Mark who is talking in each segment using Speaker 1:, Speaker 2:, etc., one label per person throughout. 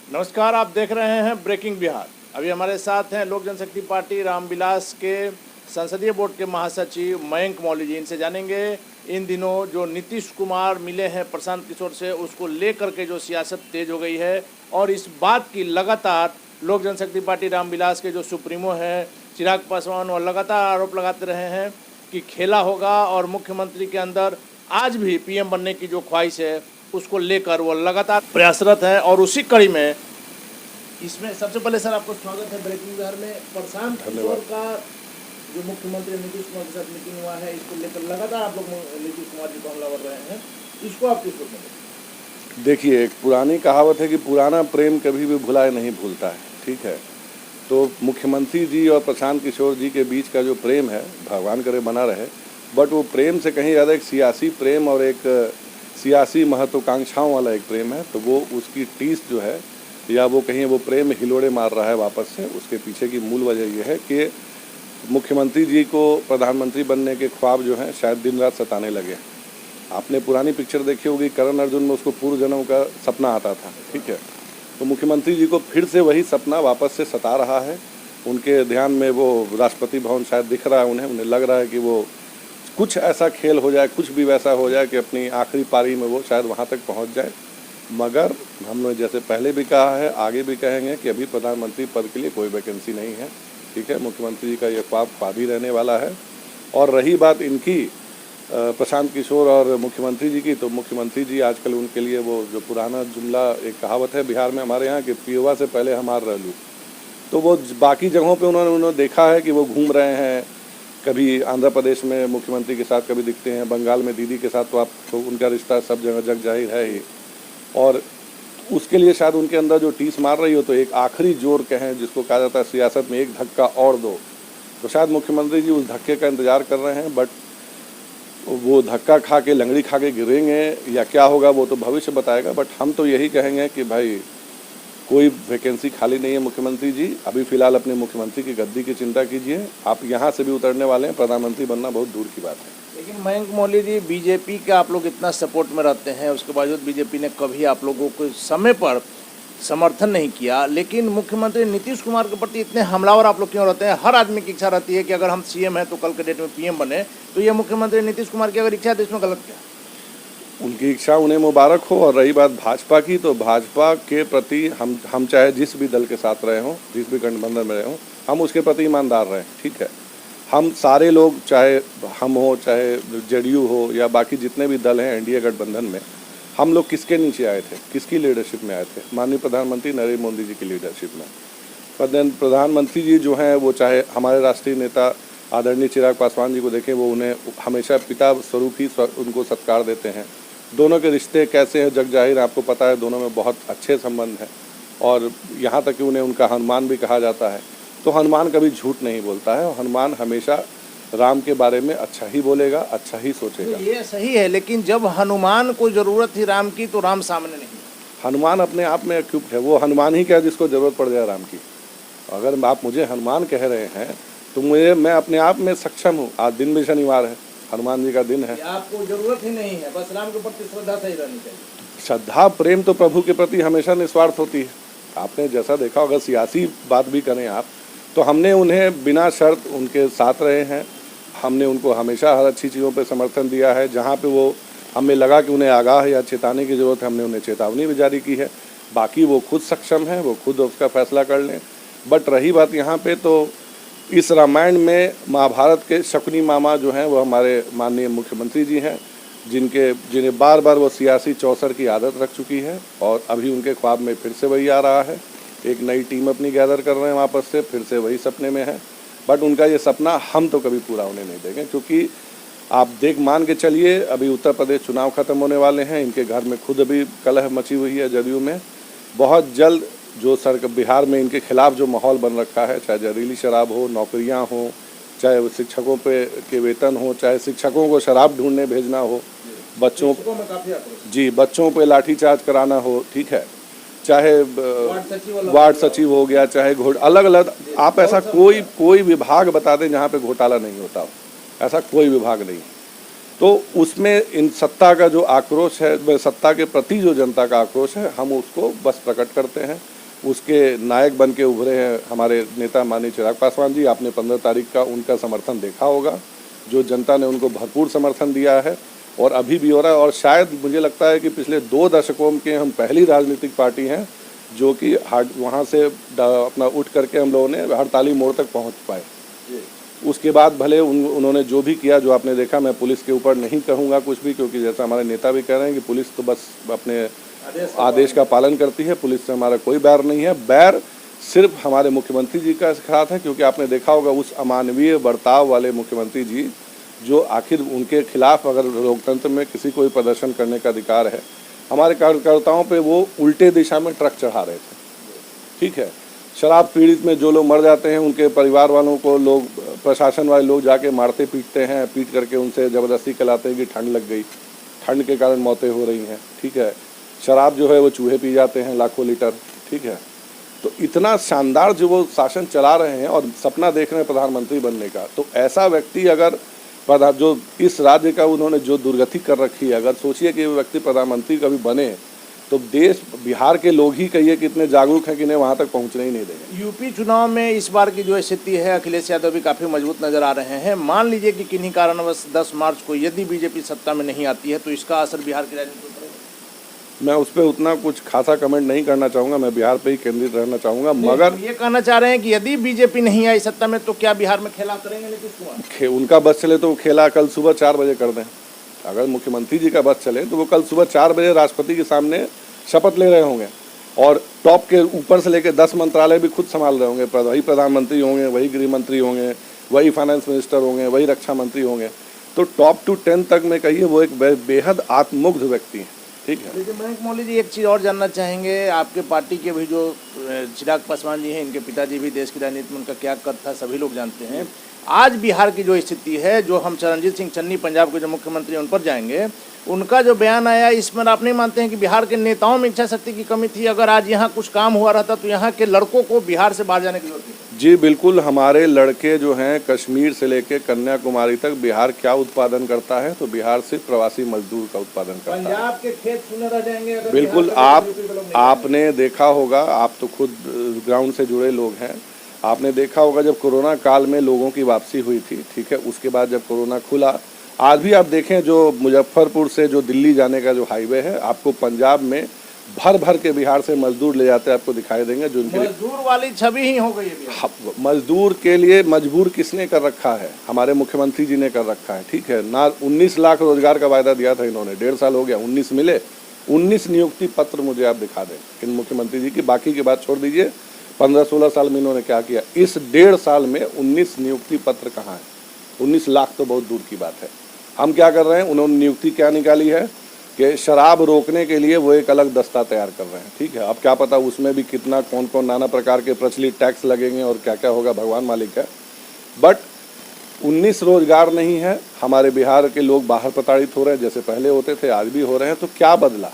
Speaker 1: नमस्कार, आप देख रहे हैं ब्रेकिंग बिहार। अभी हमारे साथ हैं लोक जनशक्ति पार्टी रामविलास के संसदीय बोर्ड के महासचिव मयंक मौली जी। इनसे जानेंगे इन दिनों जो नीतीश कुमार मिले हैं प्रशांत किशोर से, उसको लेकर के जो सियासत तेज हो गई है, और इस बात की लगातार लोक जनशक्ति पार्टी रामविलास के जो सुप्रीमो हैं चिराग पासवान, वो लगातार आरोप लगाते रहे हैं कि खेला होगा, और मुख्यमंत्री के अंदर आज भी पीएम बनने की जो ख्वाहिश है उसको लेकर वो लगातार प्रयासरत है। और उसी कड़ी में इसमें सबसे पहले सर आपको स्वागत है ब्रेकिंग बिहार में। प्रशांत किशोर का जो मुख्यमंत्री नीतीश कुमार के साथ मीटिंग हुआ है, इसको लेकर लगातार आप लोग नीतीश कुमार जी को हमला कर रहे हैं, इसको आप किस रूप में?
Speaker 2: देखिए, एक पुरानी कहावत है कि पुराना प्रेम कभी भी भुलाए नहीं भूलता है, ठीक है। तो मुख्यमंत्री जी और प्रशांत किशोर जी के बीच का जो प्रेम है, भगवान करे बना रहे, बट वो प्रेम से कहीं ज़्यादा एक सियासी प्रेम और एक सियासी महत्वाकांक्षाओं वाला एक प्रेम है। तो वो उसकी टीस जो है, या वो कहीं वो प्रेम हिलोड़े मार रहा है वापस से, उसके पीछे की मूल वजह ये है कि मुख्यमंत्री जी को प्रधानमंत्री बनने के ख्वाब जो हैं शायद दिन रात सताने लगे। आपने पुरानी पिक्चर देखी होगी, करण अर्जुन में उसको पूर्व जन्म का सपना आता था, ठीक है। तो मुख्यमंत्री जी को फिर से वही सपना वापस से सता रहा है। उनके ध्यान में वो राष्ट्रपति भवन शायद दिख रहा है, उन्हें लग रहा है कि वो कुछ ऐसा खेल हो जाए, कुछ भी वैसा हो जाए कि अपनी आखिरी पारी में वो शायद वहाँ तक पहुँच जाए। मगर हम लोग जैसे पहले भी कहा है, आगे भी कहेंगे कि अभी प्रधानमंत्री पद के लिए कोई वैकेंसी नहीं है, ठीक है। मुख्यमंत्री जी का ये ख्वाब ही रहने वाला है। और रही बात इनकी प्रशांत किशोर और मुख्यमंत्री जी की, तो मुख्यमंत्री जी आजकल उनके लिए वो जो पुराना जुमला, एक कहावत है बिहार में हमारे यहाँ कि पियुआ से पहले हमार रहलू, तो वो बाकी जगहों पे उन्होंने देखा है कि वो घूम रहे हैं। कभी आंध्र प्रदेश में मुख्यमंत्री के साथ कभी दिखते हैं, बंगाल में दीदी के साथ, तो आपको उनका रिश्ता सब जगह जग जाहिर है ही। और उसके लिए शायद उनके अंदर जो टीस मार रही हो, तो एक आखिरी जोर कहें जिसको कहा जाता है सियासत में, एक धक्का और दो, तो शायद मुख्यमंत्री जी उस धक्के का इंतजार कर रहे हैं। बट वो धक्का खा के, लंगड़ी खा के गिरेंगे या क्या होगा वो तो भविष्य बताएगा। बट हम तो यही कहेंगे कि भाई कोई वैकेंसी खाली नहीं है मुख्यमंत्री जी। अभी फ़िलहाल अपने मुख्यमंत्री की गद्दी की चिंता कीजिए। आप यहाँ से भी उतरने वाले हैं, प्रधानमंत्री बनना बहुत दूर की बात है।
Speaker 1: लेकिन मयंक मौली जी, बीजेपी के आप लोग इतना सपोर्ट में रहते हैं, उसके बावजूद बीजेपी ने कभी आप लोगों को समय पर समर्थन नहीं किया। लेकिन मुख्यमंत्री नीतीश कुमार के प्रति इतने हमलावर आप लोग क्यों रहते हैं? हर आदमी की इच्छा रहती है कि अगर हम सीएम हैं तो कल के डेट में पीएम बने। तो ये मुख्यमंत्री नीतीश कुमार की अगर इच्छा है तो इसमें गलत क्या?
Speaker 2: उनकी इच्छा उन्हें मुबारक हो। और रही बात भाजपा की, तो भाजपा के प्रति हम चाहे जिस भी दल के साथ रहे हों, जिस भी गठबंधन में रहे हों, हम उसके प्रति ईमानदार रहें, ठीक है। हम सारे लोग, चाहे हम हो, चाहे जेडीयू हो, या बाकी जितने भी दल हैं एनडीए गठबंधन में, हम लोग किसके नीचे आए थे, किसकी लीडरशिप में आए थे? माननीय प्रधानमंत्री नरेंद्र मोदी जी की लीडरशिप में। प्रधानमंत्री जी जो हैं वो, चाहे हमारे राष्ट्रीय नेता आदरणीय चिराग पासवान जी को देखें, वो उन्हें हमेशा पिता स्वरूप ही उनको सत्कार देते हैं। दोनों के रिश्ते कैसे हैं जग जाहिर, आपको पता है, दोनों में बहुत अच्छे संबंध हैं। और यहाँ तक कि उन्हें उनका हनुमान भी कहा जाता है। तो हनुमान कभी झूठ नहीं बोलता है, और हनुमान हमेशा राम के बारे में अच्छा ही बोलेगा, अच्छा ही सोचेगा।
Speaker 1: ये सही है, लेकिन जब हनुमान को जरूरत थी राम की, तो राम सामने नहीं।
Speaker 2: हनुमान अपने आप में एक्यूप्ड है, वो हनुमान ही क्या जिसको जरूरत पड़ जाए राम की। अगर आप मुझे हनुमान कह रहे हैं तो मैं अपने आप में सक्षम हूँ। आज दिन भी शनिवार है, हनुमान जी का दिन है।
Speaker 1: आपको जरूरत ही नहीं है, बस राम के प्रति श्रद्धा सही रहनी चाहिए।
Speaker 2: श्रद्धा प्रेम तो प्रभु के प्रति हमेशा निस्वार्थ होती है। आपने जैसा देखा, अगर सियासी बात भी करें आप, तो हमने उन्हें बिना शर्त उनके साथ रहे हैं। हमने उनको हमेशा हर अच्छी चीज़ों पे समर्थन दिया है। जहाँ पे वो हमें लगा कि उन्हें आगाह या चेताने की ज़रूरत है, हमने उन्हें चेतावनी भी जारी की है। बाकी वो खुद सक्षम हैं, वो खुद उसका फैसला कर लें। बट रही बात यहाँ पे, तो इस रामायण में महाभारत के शकुनी मामा जो हैं वो हमारे माननीय मुख्यमंत्री जी हैं, जिन्हें बार बार वो सियासी चौसर की आदत रख चुकी है। और अभी उनके ख्वाब में फिर से वही आ रहा है। एक नई टीम अपनी गैदर कर रहे हैं वापस से, फिर से वही सपने में है। बट उनका ये सपना हम तो कभी पूरा होने नहीं देंगे, क्योंकि आप मान के चलिए, अभी उत्तर प्रदेश चुनाव खत्म होने वाले हैं। इनके घर में खुद अभी कलह मची हुई है जदयू में। बहुत जल्द जो बिहार में इनके खिलाफ जो माहौल बन रखा है, चाहे जहरीली शराब हो, नौकरियां हो, चाहे शिक्षकों के वेतन हो, चाहे शिक्षकों को शराब ढूंढने भेजना हो, बच्चों पे लाठीचार्ज कराना हो, ठीक है, चाहे वार्ड सचिव हो गया, चाहे अलग अलग, आप ऐसा कोई विभाग बता दें जहाँ पे घोटाला नहीं होता हो। ऐसा कोई विभाग नहीं। तो उसमें इन सत्ता का जो आक्रोश है, सत्ता के प्रति जो जनता का आक्रोश है, हम उसको बस प्रकट करते हैं। उसके नायक बन के उभरे हैं हमारे नेता माननीय चिराग पासवान जी। आपने 15 तारीख का उनका समर्थन देखा होगा, जो जनता ने उनको भरपूर समर्थन दिया है और अभी भी हो रहा है। और शायद मुझे लगता है कि पिछले 2 दशकों के हम पहली राजनीतिक पार्टी हैं जो कि वहाँ से अपना उठ करके हम लोगों ने हड़ताली मोड़ तक पहुँच पाए। उसके बाद भले उन्होंने जो भी किया, जो आपने देखा, मैं पुलिस के ऊपर नहीं कहूँगा कुछ भी, क्योंकि जैसा हमारे नेता भी कह रहे हैं कि पुलिस तो बस अपने आदेश का पालन करती है। पुलिस से हमारा कोई बैर नहीं है। बैर सिर्फ हमारे मुख्यमंत्री जी का साथ है, क्योंकि आपने देखा होगा उस अमानवीय बर्ताव वाले मुख्यमंत्री जी, जो आखिर उनके खिलाफ अगर लोकतंत्र में किसी को भी प्रदर्शन करने का अधिकार है, हमारे कार्यकर्ताओं पे वो उल्टे दिशा में ट्रक चढ़ा रहे थे। ठीक है, शराब पीड़ित में जो लोग मर जाते हैं उनके परिवार वालों को लोग, प्रशासन वाले लोग जाके मारते पीटते हैं, पीट करके उनसे ज़बरदस्ती कहलाते हैं कि ठंड लग गई, ठंड के कारण मौतें हो रही हैं। ठीक है, शराब जो है वो चूहे पी जाते हैं लाखों लीटर। ठीक है, तो इतना शानदार जो वो शासन चला रहे हैं और सपना देख रहे हैं प्रधानमंत्री बनने का, तो ऐसा व्यक्ति अगर जो इस राज्य का उन्होंने जो दुर्गति कर रखी है, अगर सोचिए कि वो व्यक्ति प्रधानमंत्री कभी बने, तो देश, बिहार के लोग ही कहिए कि इतने जागरूक हैं कि इन्हें वहाँ तक पहुँचने ही नहीं देंगे।
Speaker 1: यूपी चुनाव में इस बार की जो स्थिति है, अखिलेश यादव भी काफ़ी मजबूत नजर आ रहे हैं। मान लीजिए कि किन्हीं कारणवश 10 मार्च को यदि बीजेपी सत्ता में नहीं आती है, तो इसका असर बिहार की राजनीति पर पड़ेगा?
Speaker 2: मैं उस पर उतना कुछ खासा कमेंट नहीं करना चाहूँगा, मैं बिहार पे ही केंद्रित रहना चाहूँगा। मगर
Speaker 1: ये कहना चाह रहे हैं कि यदि बीजेपी नहीं आई सत्ता में तो क्या बिहार में खेला करेंगे नीतीश कुमार?
Speaker 2: उनका बस चले तो वो खेला कल सुबह 4 बजे कर दें। अगर मुख्यमंत्री जी का बस चले तो वो कल सुबह 4 बजे राष्ट्रपति के सामने शपथ ले रहे होंगे और टॉप के ऊपर से लेकर 10 मंत्रालय भी खुद संभाल रहे होंगे। वही प्रधानमंत्री होंगे, वही गृह मंत्री होंगे, वही फाइनेंस मिनिस्टर होंगे, वही रक्षा मंत्री होंगे। तो टॉप टू 10 तक में कहिए वो एक बेहद आत्ममुग्ध व्यक्ति हैं। ठीक है,
Speaker 1: लेकिन मयंक मौली जी, एक चीज़ और जानना चाहेंगे, आपके पार्टी के भी जो चिराग पासवान जी हैं, इनके पिताजी भी देश की राजनीति में उनका क्या कद था सभी लोग जानते हैं। आज बिहार की जो स्थिति है, जो हम चरणजीत सिंह चन्नी पंजाब के जो मुख्यमंत्री उन पर जाएंगे, उनका जो बयान आया, इसमें आप नहीं मानते हैं कि बिहार के नेताओं में इच्छा शक्ति की कमी थी? अगर आज यहाँ कुछ काम हुआ रहता तो यहाँ के लड़कों को बिहार से बाहर जाने की जरूरत थी।
Speaker 2: जी बिल्कुल, हमारे लड़के जो हैं कश्मीर से लेकर कन्याकुमारी तक बिहार क्या उत्पादन करता है, तो बिहार सिर्फ प्रवासी मजदूर का उत्पादन करता है।
Speaker 1: पंजाब के खेत सुने रह जाएंगे अगर
Speaker 2: बिल्कुल, आपने देखा होगा, आप तो खुद ग्राउंड से जुड़े लोग हैं, आपने देखा होगा जब कोरोना काल में लोगों की वापसी हुई थी। ठीक है, उसके बाद जब कोरोना खुला, आज भी आप देखें जो मुजफ्फरपुर से जो दिल्ली जाने का जो हाईवे है, आपको पंजाब में भर भर के बिहार से मजदूर ले जाते आपको दिखाई देंगे, जो उनके
Speaker 1: मजदूर वाली छवि ही हो गई है।
Speaker 2: मजदूर के लिए मजबूर किसने कर रखा है? हमारे मुख्यमंत्री जी ने कर रखा है। ठीक है ना, 19 लाख रोजगार का वायदा दिया था इन्होंने, 1.5 साल हो गया, 19 मिले। 19 नियुक्ति पत्र मुझे आप दिखा दें इन मुख्यमंत्री जी की, बाकी की बात छोड़ दीजिए। 15-16 साल में इन्होंने क्या किया? इस 1.5 साल में 19 नियुक्ति पत्र कहाँ है? 19 लाख तो बहुत दूर की बात है। हम क्या कर रहे हैं, उन्होंने नियुक्ति क्या निकाली है कि शराब रोकने के लिए वो एक अलग दस्ता तैयार कर रहे हैं। ठीक है, अब क्या पता उसमें भी कितना कौन कौन नाना प्रकार के प्रचलित टैक्स लगेंगे और क्या क्या होगा, भगवान मालिक है। बट 19 रोजगार नहीं है, हमारे बिहार के लोग बाहर प्रताड़ित हो रहे हैं, जैसे पहले होते थे आज भी हो रहे हैं। तो क्या बदला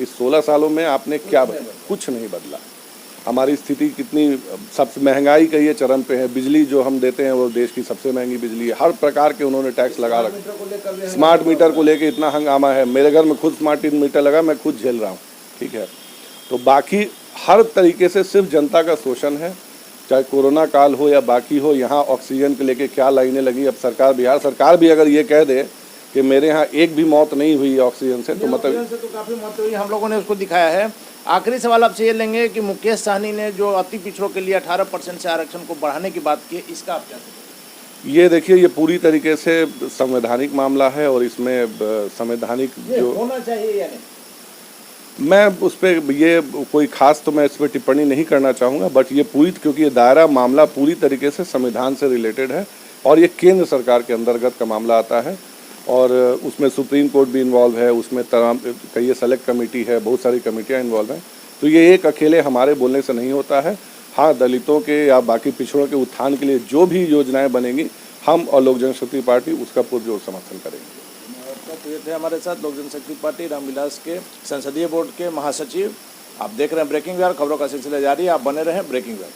Speaker 2: इस 16 सालों में? आपने क्या बदला? कुछ नहीं बदला। हमारी स्थिति कितनी, सबसे महंगाई का ये चरम पे है। बिजली जो हम देते हैं वो देश की सबसे महंगी बिजली है। हर प्रकार के उन्होंने टैक्स लगा रखे। स्मार्ट मीटर को लेके इतना हंगामा है, मेरे घर में खुद स्मार्ट मीटर लगा, मैं खुद झेल रहा हूँ। ठीक है, तो बाकी हर तरीके से सिर्फ जनता का शोषण है, चाहे कोरोना काल हो या बाकी हो। यहाँ ऑक्सीजन के लेके क्या लाइनें लगी। अब सरकार, बिहार सरकार भी अगर ये कह दे कि मेरे यहाँ एक भी मौत नहीं हुई ऑक्सीजन से, तो मतलब
Speaker 1: तो काफ़ी मौत हुई, हम लोगों ने उसको दिखाया है। आखिरी सवाल आपसे ये लेंगे कि मुकेश सहनी ने जो अति पिछड़ों के लिए 18% से आरक्षण को बढ़ाने की बात की, इसका आप क्या कहते हैं?
Speaker 2: ये देखिए, ये पूरी तरीके से संवैधानिक मामला है और इसमें संवैधानिक जो
Speaker 1: होना चाहिए या नहीं,
Speaker 2: मैं उस पर ये कोई खास तो मैं इस पर टिप्पणी नहीं करना चाहूँगा। बट ये पूरी, क्योंकि ये दायरा मामला पूरी तरीके से संविधान से रिलेटेड है और ये केंद्र सरकार के अंतर्गत का मामला आता है और उसमें सुप्रीम कोर्ट भी इन्वॉल्व है, उसमें तमाम कई सेलेक्ट कमेटी है, बहुत सारी कमेटियाँ इन्वॉल्व हैं। तो ये एक अकेले हमारे बोलने से नहीं होता है। हाँ, दलितों के या बाकी पिछड़ों के उत्थान के लिए जो भी योजनाएं बनेंगी, हम और लोक जनशक्ति पार्टी उसका पुरजोर समर्थन करेंगे।
Speaker 1: तो ये थे हमारे साथ लोक जनशक्ति पार्टी रामविलास के संसदीय बोर्ड के महासचिव। आप देख रहे हैं ब्रेकिंग बिहार, खबरों का सिलसिला जारी है, आप बने रहें ब्रेकिंग बिहार।